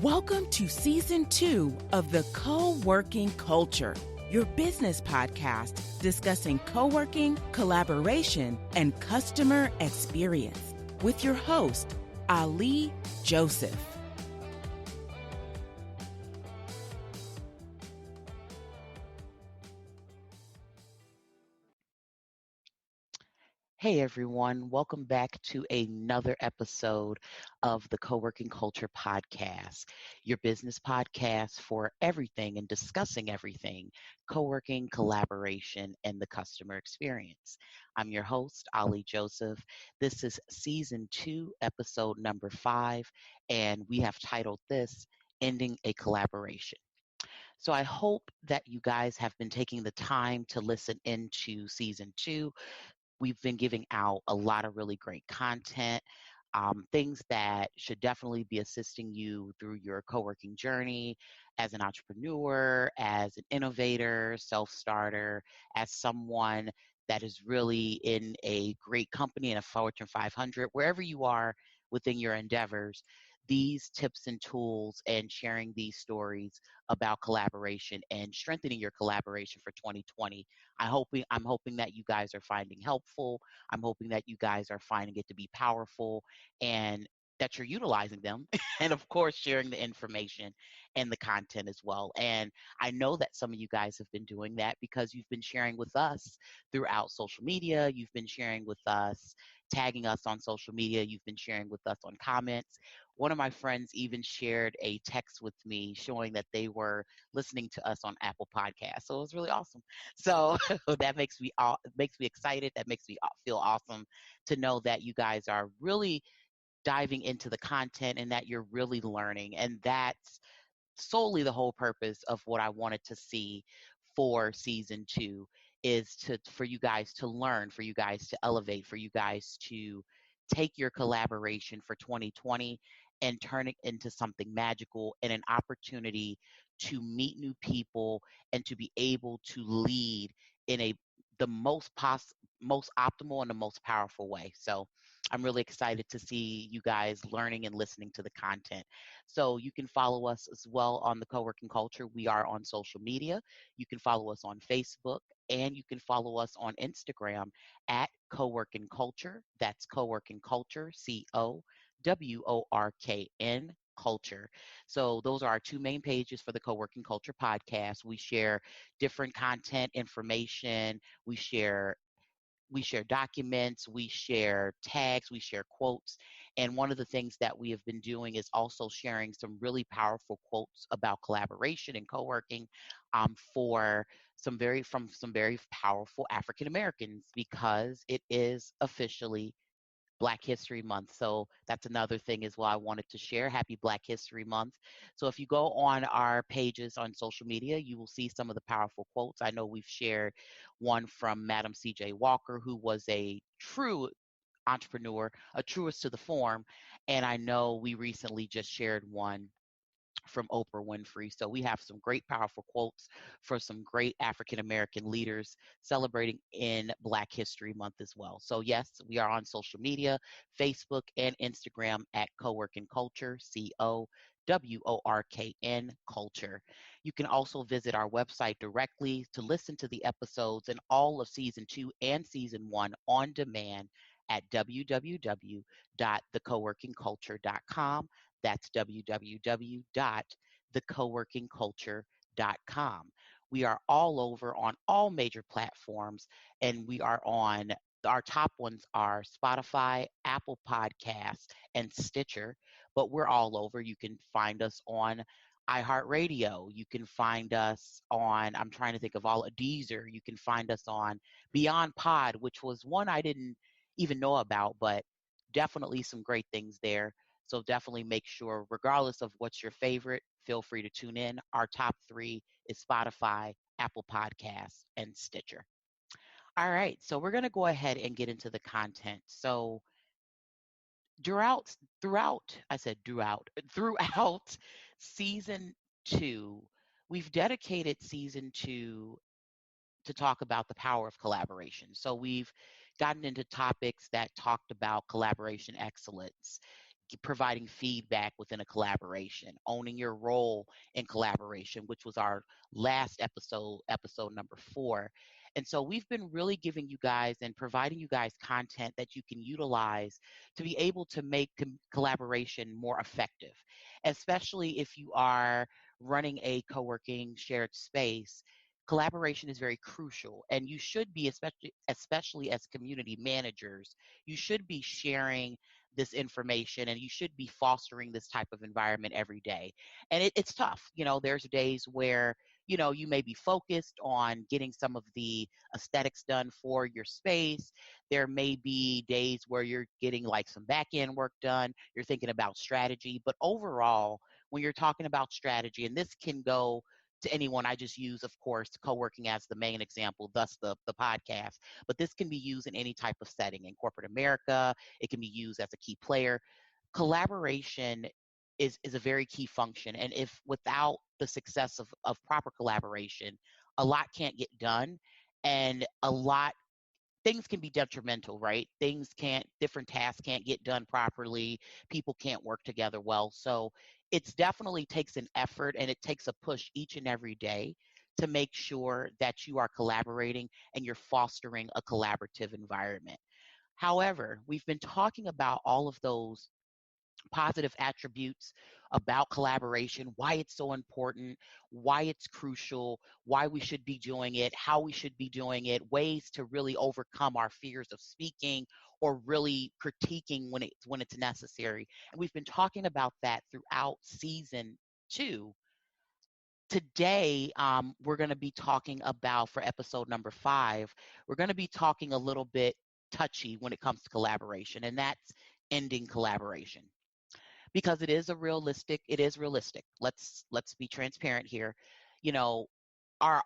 Welcome to Season 2 of The Co-Working Culture, your business podcast discussing co-working, collaboration, and customer experience with your host, Ali Joseph. Hey everyone, welcome back to another episode of the Co-Working Culture Podcast, your business podcast for everything and discussing everything, co-working, collaboration, and the customer experience. I'm your host, Ali Joseph. This is season 2, episode number 5, and we have titled this Ending a Collaboration. So I hope that you guys have been taking the time to listen into season 2. We've been giving out a lot of really great content, things that should definitely be assisting you through your co-working journey as an entrepreneur, as an innovator, self-starter, as someone that is really in a great company in a Fortune 500, wherever you are within your endeavors. These tips and tools and sharing these stories about collaboration and strengthening your collaboration for 2020 I'm hoping that you guys are finding helpful. I'm hoping that you guys are finding it to be powerful and that you're utilizing them. And of course, sharing the information and the content as well. And I know that some of you guys have been doing that because you've been sharing with us throughout social media. You've been sharing with us, tagging us on social media. You've been sharing with us on comments. One of my friends even shared a text with me showing that they were listening to us on Apple Podcasts. So it was really awesome. So that makes me excited. That makes me feel awesome to know that you guys are really diving into the content and that you're really learning. And that's solely the whole purpose of what I wanted to see for season 2 is to for you guys to learn, for you guys to elevate, for you guys to take your collaboration for 2020 and turn it into something magical and an opportunity to meet new people and to be able to lead in the most optimal and the most powerful way. So I'm really excited to see you guys learning and listening to the content. So you can follow us as well on the Co-working Culture. We are on social media. You can follow us on Facebook and you can follow us on Instagram at Co-working Culture. That's Co-working Culture, COWORKN Culture. So those are our two main pages for the Co-working Culture podcast. We share different content, information. We share documents, we share tags, we share quotes. And one of the things that we have been doing is also sharing some really powerful quotes about collaboration and co-working for some very powerful African Americans because it is officially Black History Month. So that's another thing as well I wanted to share. Happy Black History Month. So if you go on our pages on social media, you will see some of the powerful quotes. I know we've shared one from Madam C.J. Walker, who was a true entrepreneur, a truest to the form. And I know we recently just shared one from Oprah Winfrey. So we have some great, powerful quotes for some great African American leaders celebrating in Black History Month as well. So yes, we are on social media, Facebook and Instagram at Co-working Culture, COWORKN Culture. You can also visit our website directly to listen to the episodes and all of season 2 and season 1 on demand at www.thecoworkingculture.com. That's www.thecoworkingculture.com. We are all over on all major platforms, and we are on our top ones are Spotify, Apple Podcasts, and Stitcher, but we're all over. You can find us on iHeartRadio. You can find us on, I'm trying to think of all, Deezer. You can find us on Beyond Pod, which was one I didn't even know about, but definitely some great things there. So definitely make sure, regardless of what's your favorite, feel free to tune in. Our top 3 is Spotify, Apple Podcasts, and Stitcher. All right, so we're going to go ahead and get into the content. So throughout, I said throughout season 2, we've dedicated season 2 to talk about the power of collaboration. So we've gotten into topics that talked about collaboration excellence, providing feedback within a collaboration, owning your role in collaboration, which was our last episode, episode number 4. And so we've been really giving you guys and providing you guys content that you can utilize to be able to make collaboration more effective, especially if you are running a co-working shared space. Collaboration is very crucial, and you should be, especially as community managers, you should be sharing this information, and you should be fostering this type of environment every day. And it's tough. There's days where you may be focused on getting some of the aesthetics done for your space. There may be days where you're getting like some back end work done, you're thinking about strategy. But overall, when you're talking about strategy, and this can go to anyone, I just use, of course, co-working as the main example, thus the podcast, but this can be used in any type of setting. In corporate America, it can be used as a key player. Collaboration is a very key function, and if without the success of proper collaboration, a lot can't get done, and a lot things can be detrimental, right? Different tasks can't get done properly. People can't work together well. So it's definitely takes an effort, and it takes a push each and every day to make sure that you are collaborating and you're fostering a collaborative environment. However, we've been talking about all of those positive attributes about collaboration, why it's so important, why it's crucial, why we should be doing it, how we should be doing it, ways to really overcome our fears of speaking or really critiquing when it's necessary. And we've been talking about that throughout season 2. Today, we're going to be talking about, for episode number 5, we're going to be talking a little bit touchy when it comes to collaboration, and that's ending collaboration, because it is realistic. Let's be transparent here. You know, our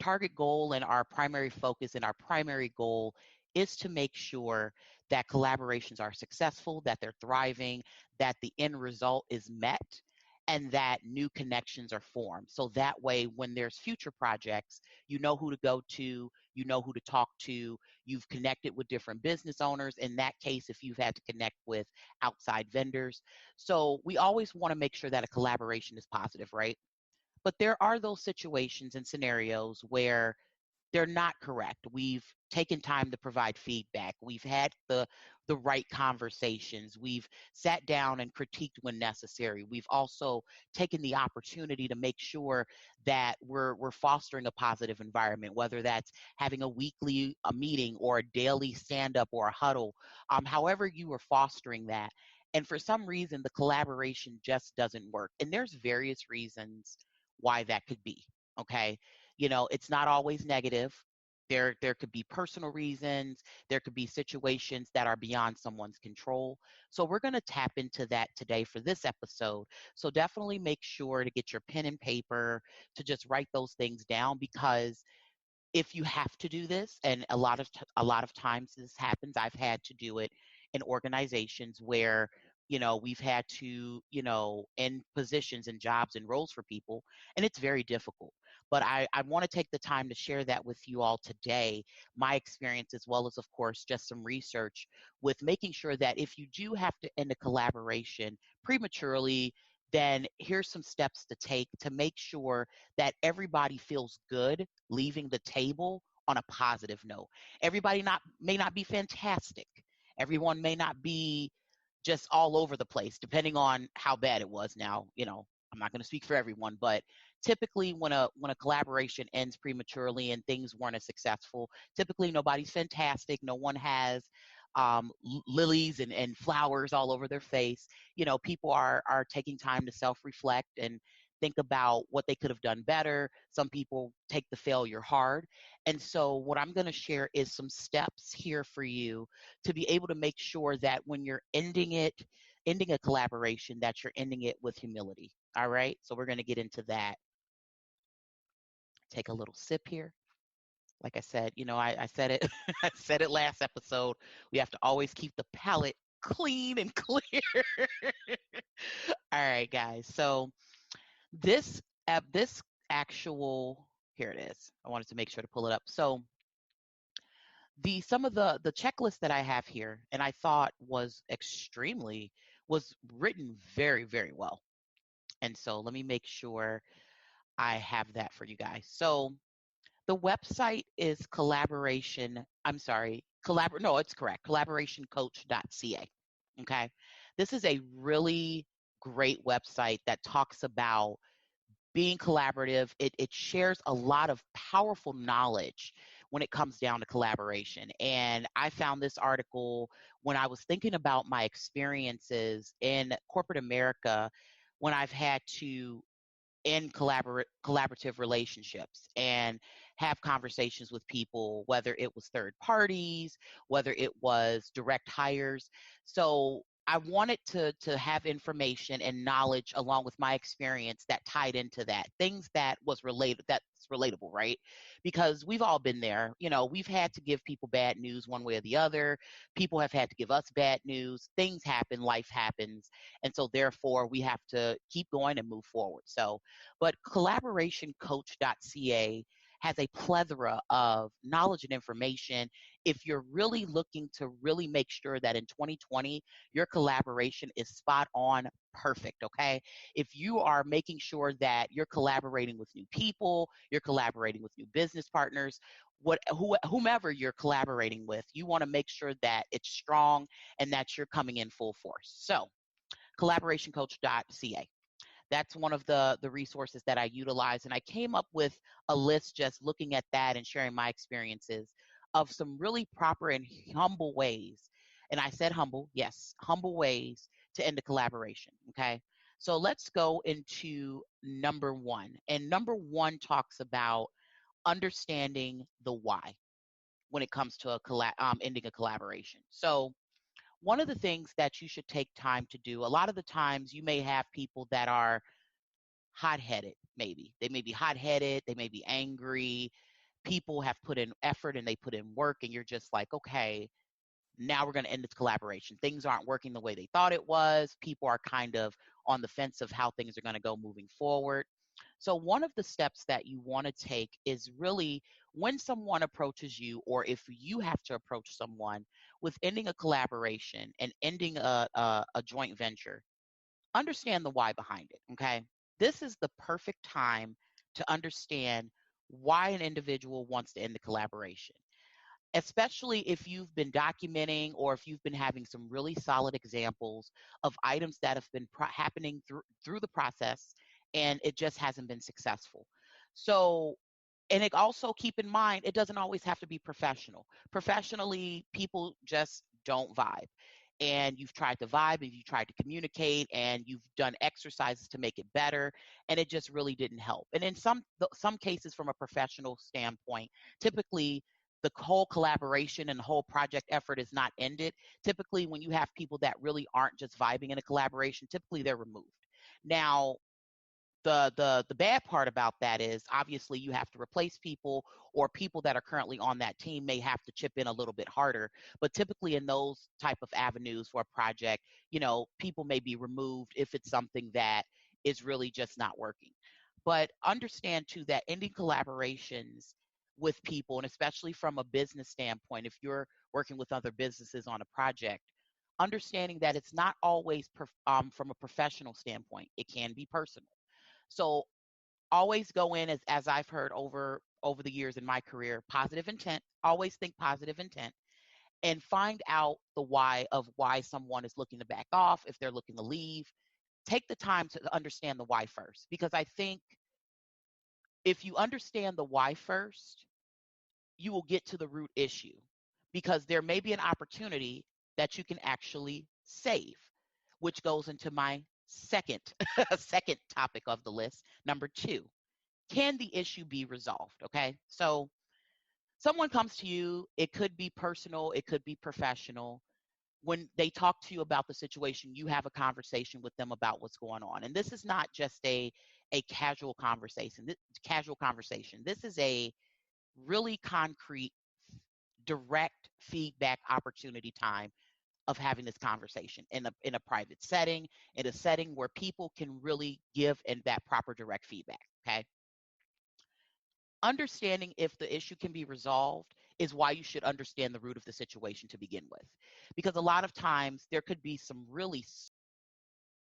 target goal and our primary focus and our primary goal is to make sure that collaborations are successful, that they're thriving, that the end result is met, and that new connections are formed. So that way, when there's future projects, you know who to go to, you know who to talk to, you've connected with different business owners. In that case, if you've had to connect with outside vendors. So we always want to make sure that a collaboration is positive, right? But there are those situations and scenarios where they're not correct. We've taken time to provide feedback. We've had the right conversations. We've sat down and critiqued when necessary. We've also taken the opportunity to make sure that we're fostering a positive environment, whether that's having a weekly a meeting or a daily stand up or a huddle, however you are fostering that. And for some reason, the collaboration just doesn't work. And there's various reasons why that could be. Okay. It's not always negative. There could be personal reasons. There could be situations that are beyond someone's control. So we're going to tap into that today for this episode. So definitely make sure to get your pen and paper to just write those things down, because if you have to do this, and a lot of times this happens, I've had to do it in organizations where we've had to end positions and jobs and roles for people, and it's very difficult. But I want to take the time to share that with you all today, my experience, as well as, of course, just some research with making sure that if you do have to end a collaboration prematurely, then here's some steps to take to make sure that everybody feels good leaving the table on a positive note. Everybody may not be fantastic. Everyone may not be just all over the place, depending on how bad it was. Now, I'm not going to speak for everyone, but typically when a collaboration ends prematurely and things weren't as successful, typically nobody's fantastic. No one has lilies and flowers all over their face. People are taking time to self-reflect and think about what they could have done better. Some people take the failure hard. And so what I'm going to share is some steps here for you to be able to make sure that when you're ending a collaboration, that you're ending it with humility. All right. So we're going to get into that. Take a little sip here. Like I said, I said it, I said it last episode. We have to always keep the palate clean and clear. All right, guys. So this actual, here it is. I wanted to make sure to pull it up. So some of the checklist that I have here, and I thought was extremely was written very, very well. And so let me make sure I have that for you guys. So the website is no, it's correct, collaborationcoach.ca. Okay. This is a really great website that talks about being collaborative. It shares a lot of powerful knowledge when it comes down to collaboration. And I found this article when I was thinking about my experiences in corporate America when I've had to in collaborative relationships and have conversations with people, whether it was third parties, whether it was direct hires. So I wanted to have information and knowledge along with my experience that tied into that, things that was related, that's relatable, right? Because we've all been there. You know, we've had to give people bad news one way or the other. People have had to give us bad news. Things happen, life happens. And so therefore we have to keep going and move forward. So but collaborationcoach.ca has a plethora of knowledge and information. If you're really looking to really make sure that in 2020, your collaboration is spot on perfect, okay? If you are making sure that you're collaborating with new people, you're collaborating with new business partners, whomever you're collaborating with, you want to make sure that it's strong and that you're coming in full force. So, collaborationcoach.ca, that's one of the resources that I utilize. And I came up with a list just looking at that and sharing my experiences of some really proper and humble ways. And I said humble, yes, humble ways to end a collaboration. Okay. So let's go into number one. And number one talks about understanding the why when it comes to ending a collaboration. So one of the things that you should take time to do, a lot of the times you may have people that are hot-headed. Maybe they may be hot-headed, they may be angry, people have put in effort and they put in work, and you're just like, okay, now we're going to end this collaboration. Things aren't working the way they thought it was. People are kind of on the fence of how things are going to go moving forward. So one of the steps that you want to take is really when someone approaches you, or if you have to approach someone with ending a collaboration and ending a joint venture, understand the why behind it. Okay. This is the perfect time to understand why an individual wants to end the collaboration, especially if you've been documenting or if you've been having some really solid examples of items that have been happening through the process and it just hasn't been successful. So, and it also keep in mind, it doesn't always have to be professional. Professionally, people just don't vibe. And you've tried to vibe and you've tried to communicate and you've done exercises to make it better, and it just really didn't help. And in some cases, from a professional standpoint, typically the whole collaboration and the whole project effort is not ended. Typically, when you have people that really aren't just vibing in a collaboration, typically they're removed. Now, the bad part about that is obviously you have to replace people, or people that are currently on that team may have to chip in a little bit harder. But typically in those type of avenues for a project, you know, people may be removed if it's something that is really just not working. But understand too that ending collaborations with people, and especially from a business standpoint, if you're working with other businesses on a project, understanding that it's not always from a professional standpoint, it can be personal. So always go in, as I've heard over the years in my career, positive intent. Always think positive intent and find out the why of why someone is looking to back off, if they're looking to leave. Take the time to understand the why first, because I think if you understand the why first, you will get to the root issue, because there may be an opportunity that you can actually save, which goes into my second second topic of the list. Number two, can the issue be resolved? Okay. So someone comes to you, it could be personal, it could be professional. When they talk to you about the situation, you have a conversation with them about what's going on. And this is not just a casual conversation. This is a really concrete, direct feedback opportunity time of having this conversation in a private setting, in a setting where people can really give and that proper direct feedback. Okay. Understanding if the issue can be resolved is why you should understand the root of the situation to begin with. Because a lot of times there could be some really